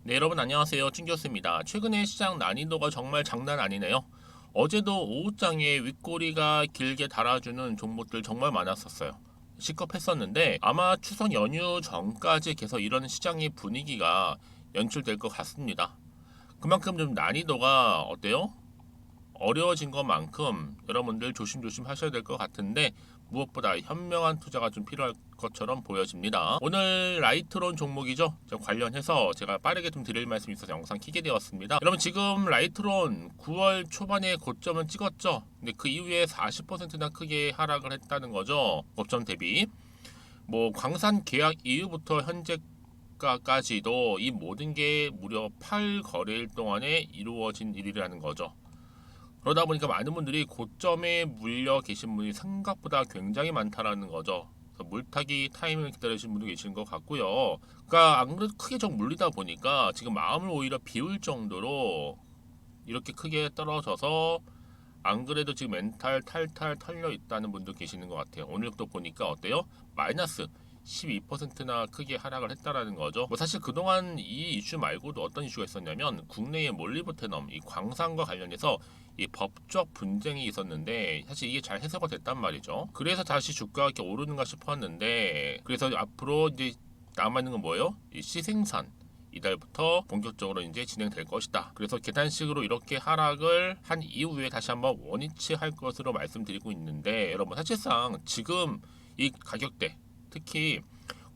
네, 여러분 안녕하세요. 찐교수입니다. 최근에 시장 난이도가 정말 장난 아니네요. 어제도 오후장에 윗꼬리가 길게 달아주는 종목들 정말 많았었어요. 시급했었는데 아마 추석 연휴 전까지 계속 이런 시장의 분위기가 연출될 것 같습니다. 그만큼 좀 난이도가 어때요? 어려워진 것만큼 여러분들 조심조심 하셔야 될 것 같은데 무엇보다 현명한 투자가 좀 필요할 것처럼 보여집니다. 오늘 라이트론 종목이죠. 관련해서 제가 빠르게 좀 드릴 말씀이 있어서 영상 키게 되었습니다. 여러분 지금 라이트론 9월 초반에 고점을 찍었죠. 근데 그 이후에 40%나 크게 하락을 했다는 거죠. 고점 대비. 뭐 광산 계약 이후부터 현재까지도 이 모든 게 무려 8거래일 동안에 이루어진 일이라는 거죠. 그러다 보니까 많은 분들이 고점에 물려 계신 분이 생각보다 굉장히 많다라는 거죠. 그래서 물타기 타이밍을 기다리시는 분도 계신 것 같고요. 그러니까 안 그래도 크게 좀 물리다 보니까 지금 마음을 오히려 비울 정도로 이렇게 크게 떨어져서 안 그래도 지금 멘탈 탈탈 털려 있다는 분도 계시는 것 같아요. 오늘도 보니까 어때요? 마이너스 12%나 크게 하락을 했다라는 거죠. 뭐 사실 그동안 이 이슈 말고도 어떤 이슈가 있었냐면 국내의 몰리브테넘, 이 광산과 관련해서 이 법적 분쟁이 있었는데 사실 이게 잘 해소가 됐단 말이죠. 그래서 다시 주가가 이렇게 오르는가 싶었는데 그래서 앞으로 이제 남아있는 건 뭐예요? 이 시생산 이달부터 본격적으로 이제 진행될 것이다. 그래서 계단식으로 이렇게 하락을 한 이후에 다시 한번 원위치 할 것으로 말씀드리고 있는데 여러분 사실상 지금 이 가격대 특히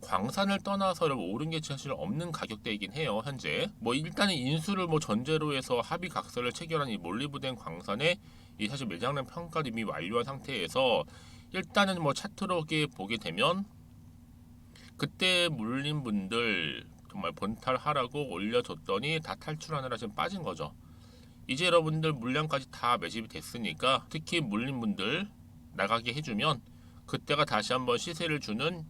광산을 떠나서 오른 게 사실 없는 가격대이긴 해요. 현재 뭐 일단은 인수를 뭐 전제로 해서 합의 각서를 체결한 이 몰리브덴 광산의 이 사실 매장량 평가도 이미 완료한 상태에서 일단은 뭐 차트로 보게 되면 그때 물린 분들 정말 본탈하라고 올려줬더니 다 탈출하느라 지금 빠진 거죠. 이제 여러분들 물량까지 다 매집이 됐으니까 특히 물린 분들 나가게 해주면 그때가 다시 한번 시세를 주는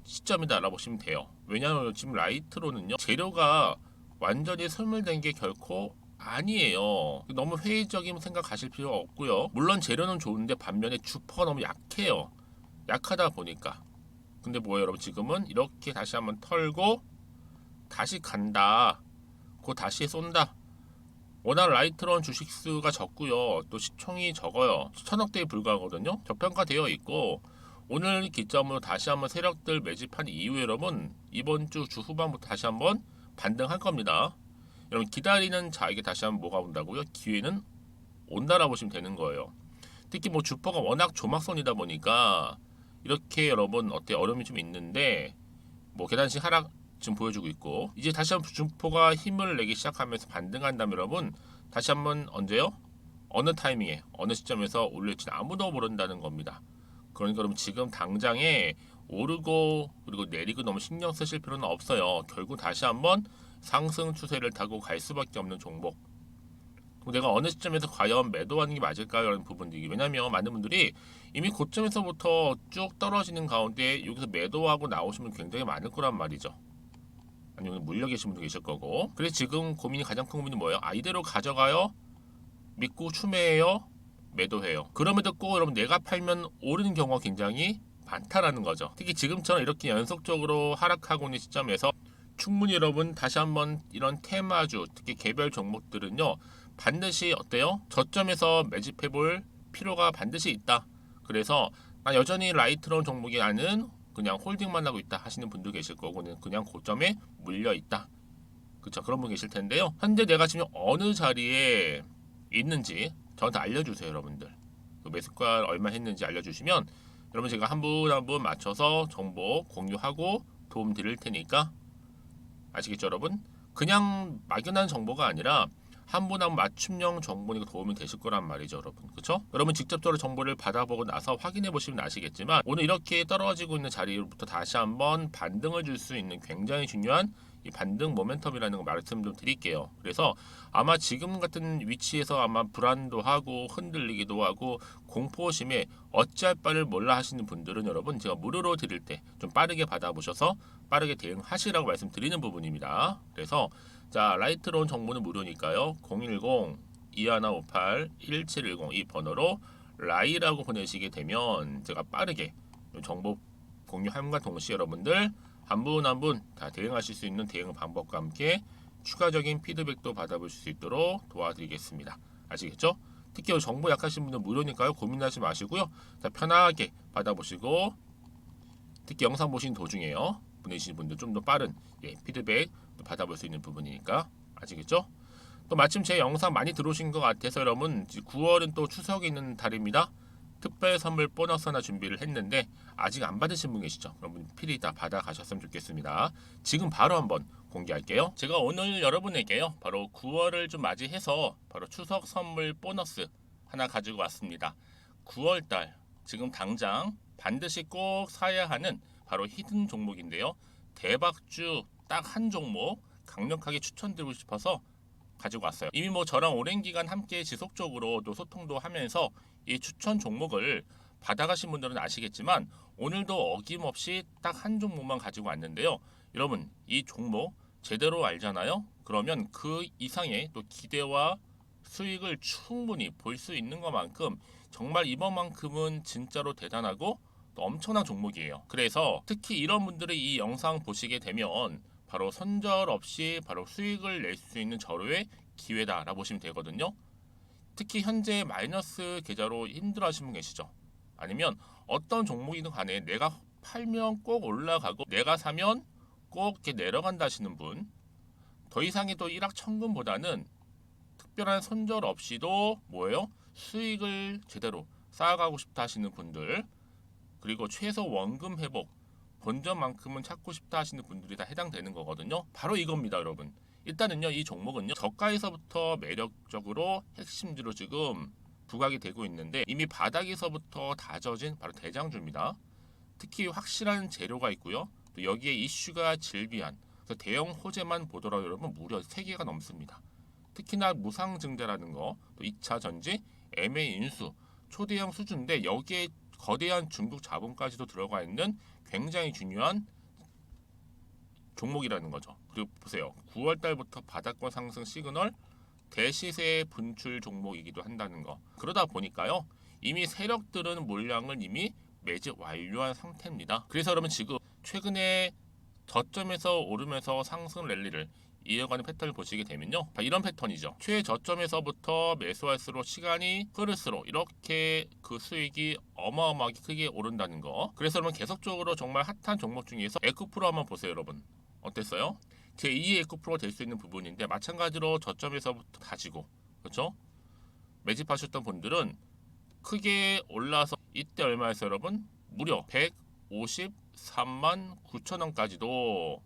시점이다 알아보시면 돼요. 왜냐하면 지금 라이트로는요 재료가 완전히 소멸된 게 결코 아니에요. 너무 회의적인 생각 가실 필요가 없고요. 물론 재료는 좋은데 반면에 주퍼가 너무 약해요. 약하다 보니까 근데 뭐예요 여러분 지금은 이렇게 다시 한번 털고 다시 간다 고 다시 쏜다. 워낙 라이트론 주식수가 적고요 또 시총이 적어요. 천억대에 불과하거든요. 저평가되어 있고 오늘 기점으로 다시 한번 세력들 매집한 이후에 여러분 이번 주 후반부터 다시 한번 반등할 겁니다. 여러분 기다리는 자에게 다시 한번 뭐가 온다고요? 기회는 온다라고 보시면 되는 거예요. 특히 뭐 주퍼가 워낙 조막선이다 보니까 이렇게 여러분 어때 어려움이 좀 있는데 뭐 계단식 하락 지금 보여주고 있고 이제 다시 한번 주포가 힘을 내기 시작하면서 반등한다면 여러분 다시 한번 언제요? 어느 타이밍에 어느 시점에서 올릴지는 아무도 모른다는 겁니다. 그러니까 여러분 지금 당장에 오르고 그리고 내리고 너무 신경 쓰실 필요는 없어요. 결국 다시 한번 상승 추세를 타고 갈 수밖에 없는 종목. 내가 어느 시점에서 과연 매도하는 게 맞을까요? 라는 부분들이 왜냐면 많은 분들이 이미 고점에서부터 쭉 떨어지는 가운데 여기서 매도하고 나오시면 굉장히 많을 거란 말이죠. 아니면 물려 계신 분도 계실 거고 그래서 지금 고민이 가장 큰 고민이 뭐예요? 아 이대로 가져가요? 믿고 추매해요? 매도해요? 그럼에도 꼭 여러분 내가 팔면 오르는 경우가 굉장히 많다라는 거죠. 특히 지금처럼 이렇게 연속적으로 하락하고 있는 시점에서 충분히 여러분 다시 한번 이런 테마주 특히 개별 종목들은요 반드시 어때요? 저점에서 매집해 볼 필요가 반드시 있다. 그래서 나 여전히 라이트론 종목이 아닌 그냥 홀딩만 하고 있다 하시는 분도 계실 거고 그냥 고점에 물려 있다. 그쵸 그런 분 계실 텐데요. 현재 내가 지금 어느 자리에 있는지 저한테 알려주세요 여러분들. 그 매수가 얼마 했는지 알려주시면 여러분 제가 한 분 한 분 맞춰서 정보 공유하고 도움 드릴 테니까 아시겠죠 여러분? 그냥 막연한 정보가 아니라 한 분 한 분 맞춤형 정보니까 도움이 되실 거란 말이죠 여러분. 그쵸? 여러분 직접적으로 정보를 받아보고 나서 확인해 보시면 아시겠지만 오늘 이렇게 떨어지고 있는 자리로부터 다시 한번 반등을 줄 수 있는 굉장히 중요한 이 반등 모멘텀이라는 거 말씀 좀 드릴게요. 그래서 아마 지금 같은 위치에서 아마 불안도 하고 흔들리기도 하고 공포심에 어찌할 바를 몰라 하시는 분들은 여러분 제가 무료로 드릴 때 좀 빠르게 받아보셔서 빠르게 대응하시라고 말씀드리는 부분입니다. 그래서 자 라이트론 정보는 무료니까요. 010-2158-1710 이 번호로 라이라고 보내시게 되면 제가 빠르게 정보 공유함과 동시에 여러분들 한 분 한 분 다 대응하실 수 있는 대응 방법과 함께 추가적인 피드백도 받아보실 수 있도록 도와드리겠습니다. 아시겠죠? 특히 정보 약하신 분들 무료니까요. 고민하지 마시고요. 다 편하게 받아보시고, 특히 영상 보시는 도중에요. 보내주신 분들 좀 더 빠른 피드백 받아볼 수 있는 부분이니까 아시겠죠? 또 마침 제 영상 많이 들어오신 것 같아서 여러분 9월은 또 추석이 있는 달입니다. 특별 선물 보너스 하나 준비를 했는데 아직 안 받으신 분 계시죠? 여러분 필히 다 받아가셨으면 좋겠습니다. 지금 바로 한번 공개할게요. 제가 오늘 여러분에게요 바로 9월을 좀 맞이해서 바로 추석 선물 보너스 하나 가지고 왔습니다. 9월달 지금 당장 반드시 꼭 사야 하는 바로 히든 종목인데요. 대박주 딱 한 종목 강력하게 추천드리고 싶어서 가지고 왔어요. 이미 뭐 저랑 오랜 기간 함께 지속적으로 또 소통도 하면서 이 추천 종목을 받아가신 분들은 아시겠지만 오늘도 어김없이 딱 한 종목만 가지고 왔는데요. 여러분 이 종목 제대로 알잖아요. 그러면 그 이상의 또 기대와 수익을 충분히 볼 수 있는 것만큼 정말 이번만큼은 진짜로 대단하고 또 엄청난 종목이에요. 그래서 특히 이런 분들이 이 영상 보시게 되면 바로 손절 없이 바로 수익을 낼 수 있는 절호의 기회다라고 보시면 되거든요. 특히 현재 마이너스 계좌로 힘들어하시는 분 계시죠? 아니면 어떤 종목이든 간에 내가 팔면 꼭 올라가고 내가 사면 꼭 이렇게 내려간다 하시는 분, 더 이상의 또 일확천금보다는 특별한 손절 없이도 뭐예요? 수익을 제대로 쌓아가고 싶다 하시는 분들, 그리고 최소 원금 회복 본전만큼은 찾고 싶다 하시는 분들이 다 해당되는 거거든요. 바로 이겁니다, 여러분. 일단은요, 이 종목은요, 저가에서부터 매력적으로 핵심주로 지금 부각이 되고 있는데 이미 바닥에서부터 다져진 바로 대장주입니다. 특히 확실한 재료가 있고요. 또 여기에 이슈가 질비한 그래서 대형 호재만 보더라도 여러분 무려 3개가 넘습니다. 특히나 무상증자라는 거, 또 2차 전지, MA 인수, 초대형 수주인데 여기에 거대한 중국 자본까지도 들어가 있는 굉장히 중요한 종목이라는 거죠. 그리고 보세요. 9월 달부터 바닥권 상승 시그널 대시세 분출 종목이기도 한다는 거. 그러다 보니까요. 이미 세력들은 물량을 이미 매집 완료한 상태입니다. 그래서 여러분 지금 최근에 저점에서 오르면서 상승 랠리를 이어가는 패턴을 보시게 되면요. 이런 패턴이죠. 최저점에서부터 매수할수록 시간이 흐를수록 이렇게 그 수익이 어마어마하게 크게 오른다는 거. 그래서 여러분 계속적으로 정말 핫한 종목 중에서 에코프로 한번 보세요, 여러분. 어땠어요? 제2의 에코프로가 될 수 있는 부분인데 마찬가지로 저점에서부터 다지고 그렇죠? 매집하셨던 분들은 크게 올라서 이때 얼마였어요, 여러분? 무려 153만 9천 원까지도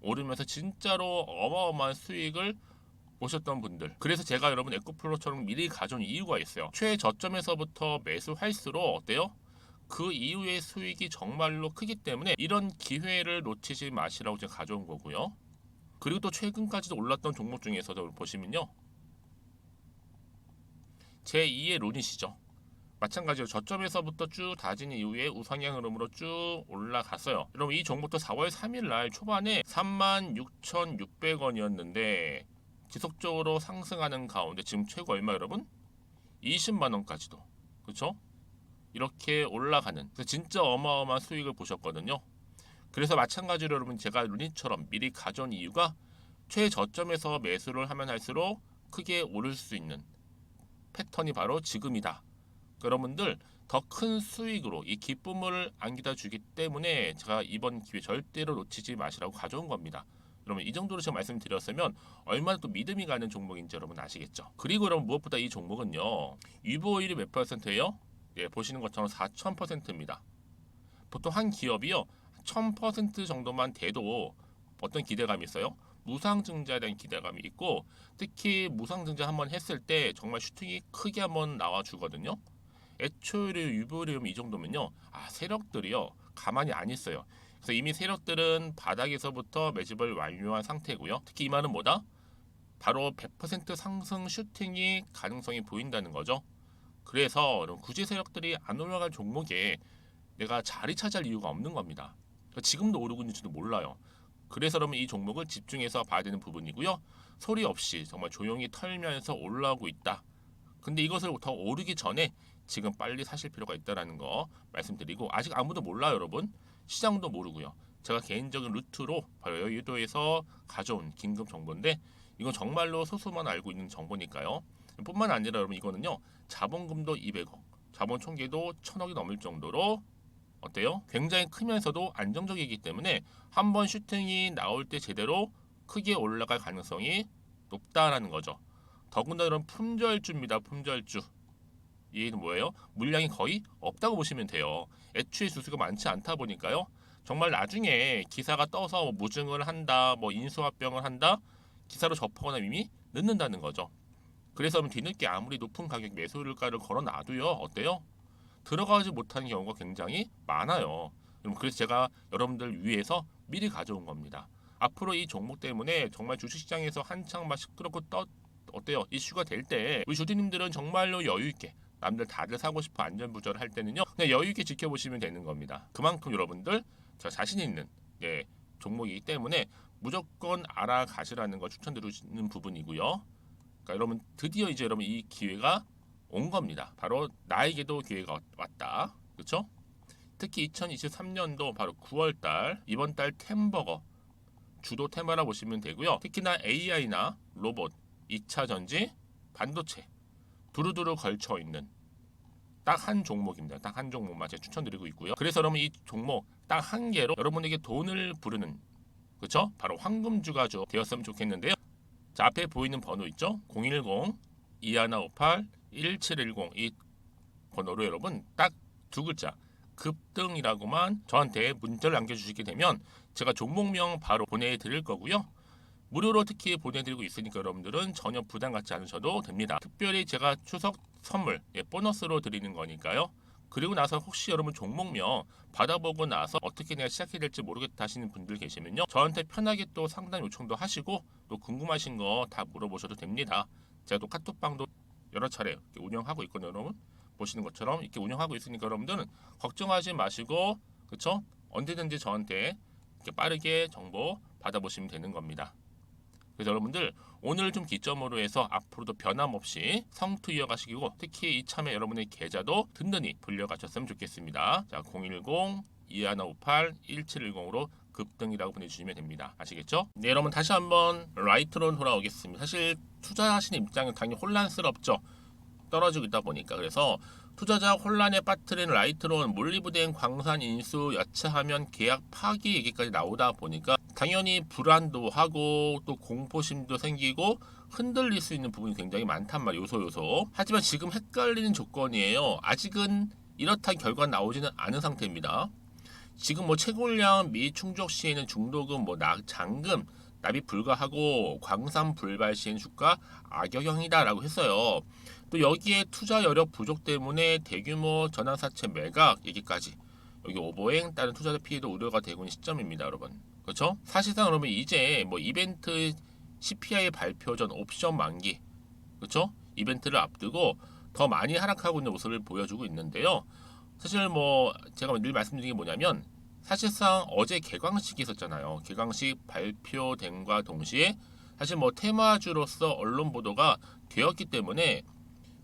오르면서 진짜로 어마어마한 수익을 보셨던 분들. 그래서 제가 여러분 에코프로처럼 미리 가져온 이유가 있어요. 최저점에서부터 매수할수록 어때요? 그 이후의 수익이 정말로 크기 때문에 이런 기회를 놓치지 마시라고 제가 가져온 거고요. 그리고 또 최근까지도 올랐던 종목 중에서도 보시면요. 제2의 룬이시죠. 마찬가지로 저점에서부터 쭉 다진 이후에 우상향 흐름으로 쭉 올라갔어요. 여러분 이 종목도 4월 3일 날 초반에 36,600원이었는데 지속적으로 상승하는 가운데 지금 최고 얼마 여러분? 20만 원까지도 그렇죠? 이렇게 올라가는 진짜 어마어마한 수익을 보셨거든요. 그래서 마찬가지로 여러분 제가 루닛처럼 미리 가져온 이유가 최저점에서 매수를 하면 할수록 크게 오를 수 있는 패턴이 바로 지금이다. 여러분들 더 큰 수익으로 이 기쁨을 안겨다 주기 때문에 제가 이번 기회 절대로 놓치지 마시라고 가져온 겁니다. 여러분 이 정도로 제가 말씀드렸으면 얼마나 또 믿음이 가는 종목인지 여러분 아시겠죠? 그리고 여러분 무엇보다 이 종목은요. 유보율이 몇 %예요? 보시는 것처럼 4000%입니다. 보통 한 기업이요. 1000% 정도만 돼도 어떤 기대감이 있어요? 무상증자에 대한 기대감이 있고 특히 무상증자 한번 했을 때 정말 슈팅이 크게 한번 나와주거든요. 애초에 유보율이 이 정도면요. 세력들이요. 가만히 안 있어요. 그래서 이미 세력들은 바닥에서부터 매집을 완료한 상태고요. 특히 이 말은 뭐다? 바로 100% 상승 슈팅이 가능성이 보인다는 거죠. 그래서 굳이 세력들이 안 올라갈 종목에 내가 자리 차지할 이유가 없는 겁니다. 지금도 오르고 있는지도 몰라요. 그래서 여러분 이 종목을 집중해서 봐야 되는 부분이고요. 소리 없이 정말 조용히 털면서 올라오고 있다. 근데 이것을 더 오르기 전에 지금 빨리 사실 필요가 있다는 거 말씀드리고 아직 아무도 몰라요, 여러분. 시장도 모르고요. 제가 개인적인 루트로 바로 여의도에서 가져온 긴급 정보인데 이건 정말로 소수만 알고 있는 정보니까요. 뿐만 아니라 여러분 이거는요. 자본금도 200억, 자본 총계도 1000억이 넘을 정도로 어때요? 굉장히 크면서도 안정적이기 때문에 한번 슈팅이 나올 때 제대로 크게 올라갈 가능성이 높다라는 거죠. 더군다나 이런 품절주입니다. 품절주. 이는 뭐예요? 물량이 거의 없다고 보시면 돼요. 애초에 수수가 많지 않다 보니까요. 정말 나중에 기사가 떠서 뭐 무증을 한다, 뭐 인수합병을 한다, 기사로 접하거나 이미 늦는다는 거죠. 그래서 뒤늦게 아무리 높은 가격 매수가를 걸어놔도요, 어때요? 들어가지 못하는 경우가 굉장히 많아요. 그래서 제가 여러분들 위해서 미리 가져온 겁니다. 앞으로 이 종목 때문에 정말 주식시장에서 한창 막 시끄럽고 어때요? 이슈가 될 때 우리 주주님들은 정말로 여유 있게 남들 다들 사고 싶어 안전부절 할 때는요 그냥 여유 있게 지켜보시면 되는 겁니다. 그만큼 여러분들 저 자신 있는 종목이기 때문에 무조건 알아가시라는 걸 추천드리는 부분이고요. 그러니까 여러분 드디어 이제 여러분 이 기회가 온 겁니다. 바로 나에게도 기회가 왔다. 그렇죠? 특히 2023년도 바로 9월달 이번 달 템버거 주도 테마라 보시면 되고요. 특히나 AI나 로봇, 2차 전지, 반도체 두루두루 걸쳐 있는 딱 한 종목입니다. 딱 한 종목만 제가 추천드리고 있고요. 그래서 여러분 이 종목 딱 한 개로 여러분에게 돈을 부르는 그렇죠? 바로 황금주가 되었으면 좋겠는데요. 자 앞에 보이는 번호 있죠? 010-2158-1710 이 번호로 여러분 딱 두 글자 급등이라고만 저한테 문자를 남겨주시게 되면 제가 종목명 바로 보내드릴 거고요. 무료로 특히 보내드리고 있으니까 여러분들은 전혀 부담 갖지 않으셔도 됩니다. 특별히 제가 추석 선물 보너스로 드리는 거니까요. 그리고 나서 혹시 여러분 종목명 받아보고 나서 어떻게 내가 시작해야 될지 모르겠다 하시는 분들 계시면요. 저한테 편하게 또 상담 요청도 하시고 또 궁금하신 거 다 물어보셔도 됩니다. 제가 또 카톡방도 여러 차례 운영하고 있거든요. 여러분 보시는 것처럼 이렇게 운영하고 있으니까 여러분들은 걱정하지 마시고 그쵸? 언제든지 저한테 이렇게 빠르게 정보 받아보시면 되는 겁니다. 그래서 여러분들 오늘 좀 기점으로 해서 앞으로도 변함없이 성투 이어가시고 특히 이참에 여러분의 계좌도 든든히 불려가셨으면 좋겠습니다. 자 010-2158-1710으로 급등이라고 보내주시면 됩니다. 아시겠죠? 네 여러분 다시 한번 라이트론 돌아오겠습니다. 사실 투자하시는 입장은 당연히 혼란스럽죠. 떨어지고 있다 보니까 그래서 투자자 혼란에 빠뜨린 라이트론 몰리브덴 광산 인수 여차하면 계약 파기 얘기까지 나오다 보니까 당연히 불안도 하고 또 공포심도 생기고 흔들릴 수 있는 부분이 굉장히 많단 말이에요. 요소. 하지만 지금 헷갈리는 조건이에요. 아직은 이렇다는 결과가 나오지는 않은 상태입니다. 지금 뭐 채굴량 미 충족 시에는 중도금 잔금 납입 불가하고 광산 불발 시에는 주가 악영향이다라고 했어요. 또 여기에 투자 여력 부족 때문에 대규모 전환사채 매각 얘기까지 여기 오버행 다른 투자자 피해도 우려가 되고 있는 시점입니다, 여러분. 그렇죠? 사실상 여러분 이제 뭐 이벤트 CPI 발표 전 옵션 만기 그렇죠? 이벤트를 앞두고 더 많이 하락하고 있는 모습을 보여주고 있는데요. 사실 뭐 제가 늘 말씀드린 게 뭐냐면 사실상 어제 개광식이 있었잖아요. 개광식 발표된과 동시에 사실 뭐 테마주로서 언론 보도가 되었기 때문에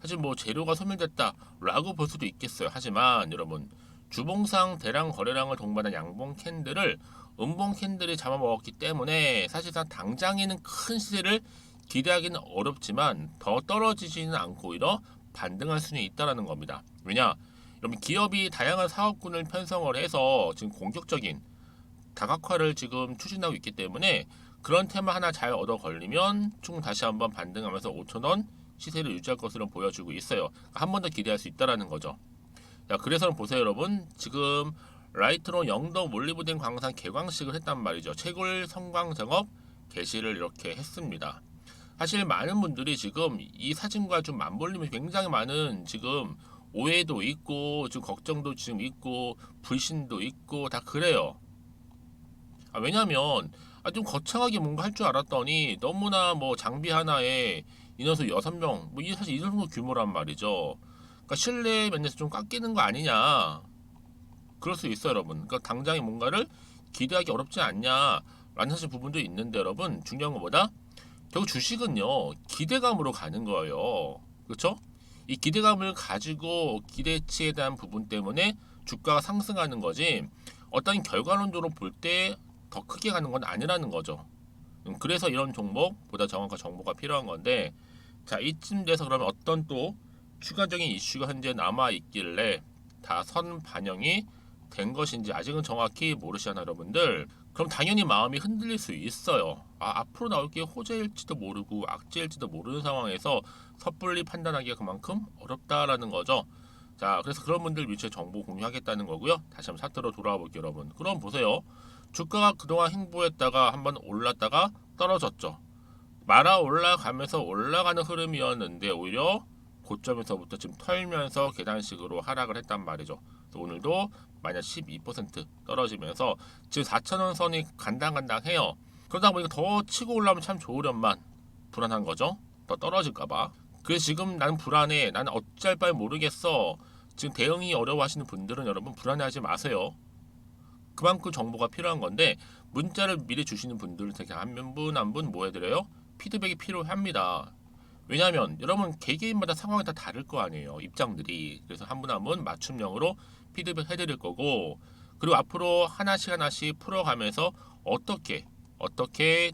사실 뭐 재료가 소멸됐다라고 볼 수도 있겠어요. 하지만 여러분 주봉상 대량 거래량을 동반한 양봉 캔들을 음봉 캔들이 잡아먹었기 때문에 사실상 당장에는 큰 시세를 기대하기는 어렵지만 더 떨어지지는 않고 오히려 반등할 수는 있다라는 겁니다. 왜냐? 여러분 기업이 다양한 사업군을 편성을 해서 지금 공격적인 다각화를 지금 추진하고 있기 때문에 그런 테마 하나 잘 얻어 걸리면 총 다시 한번 반등하면서 5,000원 시세를 유지할 것으로 보여주고 있어요. 한 번 더 기대할 수 있다라는 거죠. 자, 그래서 보세요, 여러분. 지금 라이트론 영덕 몰리브덴 광산 개광식을 했단 말이죠. 채굴 성광 작업 개시를 이렇게 했습니다. 사실 많은 분들이 지금 이 사진과 좀 맞물리면서 굉장히 많은 지금 오해도 있고 지금 걱정도 지금 있고 불신도 있고 다 그래요. 왜냐면 좀 거창하게 뭔가 할 줄 알았더니 너무나 뭐 장비 하나에 인원수 6명 뭐 사실 이 정도 규모란 말이죠. 그러니까 신뢰 면에서 좀 깎이는 거 아니냐. 그럴 수 있어요, 여러분. 그러니까 당장에 뭔가를 기대하기 어렵지 않냐라는 사실 부분도 있는데 여러분 중요한 것보다 결국 주식은요 기대감으로 가는 거예요. 그렇죠? 이 기대감을 가지고 기대치에 대한 부분 때문에 주가가 상승하는 거지 어떤 결과론적으로 볼 때 더 크게 가는 건 아니라는 거죠. 그래서 이런 종목보다 정확한 정보가 필요한 건데, 자, 이쯤 돼서 그러면 어떤 또 추가적인 이슈가 현재 남아 있길래 다 선 반영이 된 것인지 아직은 정확히 모르시잖아요, 여러분들. 그럼 당연히 마음이 흔들릴 수 있어요. 앞으로 나올 게 호재일지도 모르고 악재일지도 모르는 상황에서 섣불리 판단하기가 그만큼 어렵다라는 거죠. 자, 그래서 그런 분들 위주의 정보 공유하겠다는 거고요. 다시 한번 차트로 돌아와 볼게요, 여러분. 그럼 보세요. 주가가 그동안 행보했다가 한번 올랐다가 떨어졌죠. 말아 올라가면서 올라가는 흐름이었는데 오히려 고점에서부터 지금 털면서 계단식으로 하락을 했단 말이죠. 그래서 오늘도 마이너스 12% 떨어지면서 지금 4,000원 선이 간당간당해요. 그러다 보니까 더 치고 올라오면 참 좋으련만 불안한 거죠. 더 떨어질까봐. 그래서 지금 나는 불안해. 나는 어찌할 바에 모르겠어. 지금 대응이 어려워하시는 분들은 여러분 불안해하지 마세요. 그만큼 정보가 필요한 건데 문자를 미리 주시는 분들은 되게 한 분 한 분 뭐 해드려요? 피드백이 필요합니다. 왜냐하면 여러분 개개인마다 상황이 다 다를 거 아니에요. 입장들이. 그래서 한 분 한 분 맞춤형으로 피드백 해드릴 거고, 그리고 앞으로 하나씩 하나씩 풀어가면서 어떻게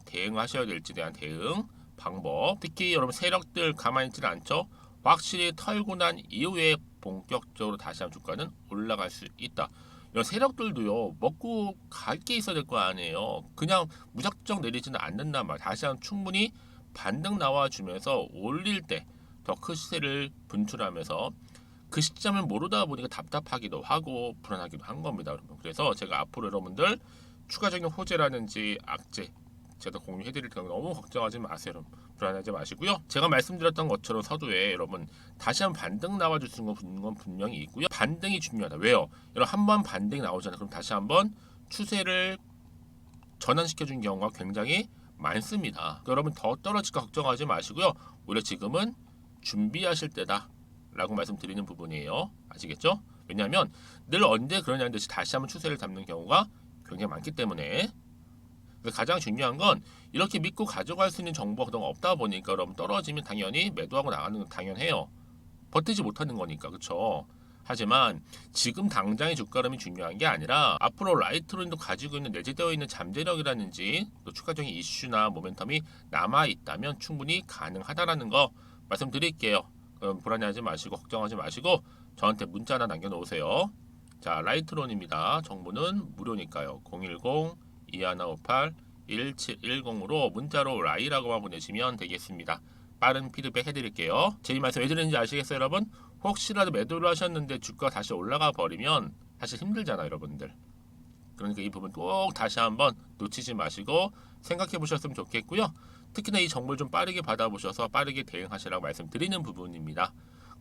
대응하셔야 될지에 대한 대응 방법, 특히 여러분 세력들 가만히 있지는 않죠. 확실히 털고 난 이후에 본격적으로 다시 한번 주가는 올라갈 수 있다. 이런 세력들도요 먹고 갈 게 있어야 될 거 아니에요. 그냥 무작정 내리지는 않는단 말. 다시 한번 충분히 반등 나와주면서 올릴 때 더 큰 시세를 분출하면서 그 시점을 모르다 보니까 답답하기도 하고 불안하기도 한 겁니다, 여러분. 그래서 제가 앞으로 여러분들 추가적인 호재라든지 악재 제가 공유해드릴 테니까 너무 걱정하지 마세요, 여러분. 불안하지 마시고요. 제가 말씀드렸던 것처럼 서두에 여러분 다시 한번 반등 나와줄 수 있는 건 분명히 있고요. 반등이 중요하다. 왜요? 여러분 한번 반등이 나오잖아요. 그럼 다시 한번 추세를 전환시켜준 경우가 굉장히 많습니다. 그러니까 여러분 더 떨어질까 걱정하지 마시고요. 오히려 지금은 준비하실 때다 라고 말씀드리는 부분이에요. 아시겠죠? 왜냐하면 늘 언제 그러냐는 듯이 다시 한번 추세를 잡는 경우가 굉장히 많기 때문에. 가장 중요한 건 이렇게 믿고 가져갈 수 있는 정보가 그동안 없다 보니까 여러분 떨어지면 당연히 매도하고 나가는 건 당연해요. 버티지 못하는 거니까. 그렇죠? 하지만 지금 당장의 주가 흐름이 중요한 게 아니라 앞으로 라이트론도 가지고 있는 내재되어 있는 잠재력이라든지 또 추가적인 이슈나 모멘텀이 남아 있다면 충분히 가능하다라는 거 말씀드릴게요. 그럼 불안해하지 마시고 걱정하지 마시고 저한테 문자 하나 남겨놓으세요. 자, 라이트론입니다. 정보는 무료니까요. 010-2158-1710으로 문자로 라이라고만 보내시면 되겠습니다. 빠른 피드백 해드릴게요. 제 이 말씀 왜 드리는지 아시겠어요, 여러분? 혹시라도 매도를 하셨는데 주가가 다시 올라가 버리면 사실 힘들잖아요, 여러분들. 그러니까 이 부분 꼭 다시 한번 놓치지 마시고 생각해 보셨으면 좋겠고요. 특히나 이 정보를 좀 빠르게 받아보셔서 빠르게 대응하시라고 말씀드리는 부분입니다.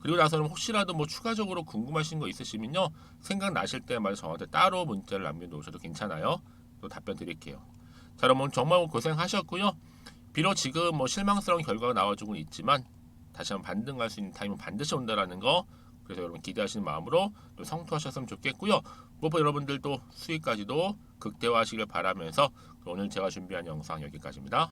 그리고 나서는 혹시라도 뭐 추가적으로 궁금하신 거 있으시면요, 생각나실 때마다 저한테 따로 문자를 남겨놓으셔도 괜찮아요. 또 답변 드릴게요. 자, 여러분 정말 고생하셨고요. 비록 지금 뭐 실망스러운 결과가 나와주고는 있지만 다시 한번 반등할 수 있는 타임은 반드시 온다라는 거, 그래서 여러분 기대하시는 마음으로 좀 성투하셨으면 좋겠고요. 무엇보다 여러분들도 수익까지도 극대화하시길 바라면서 오늘 제가 준비한 영상 여기까지입니다.